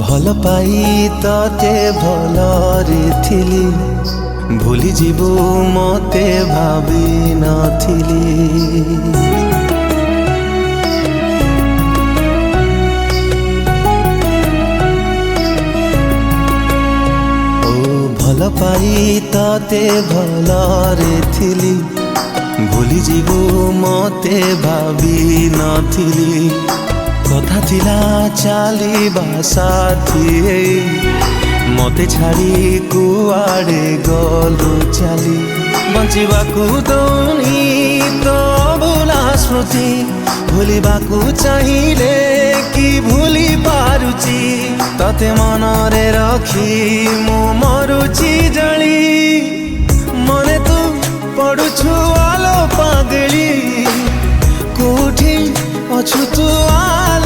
भल पाई तते भलरे थिली भूली जीवु मते भावी नथिली। भल पाई तते भलरे थिली भूली जीवु मते भावी नथिली। कथा थिला चलिबा साथी मते छाड़ी कुआड़े गलु चली। बंचिबाकू दौनी तो भूला स्मृति भूलिबाकू चाहिए कि भूली पारुची। तते मनरे रखी मु मरुची जली मने तू पड़ुछु आलो पागली कोठी अछु तू आलो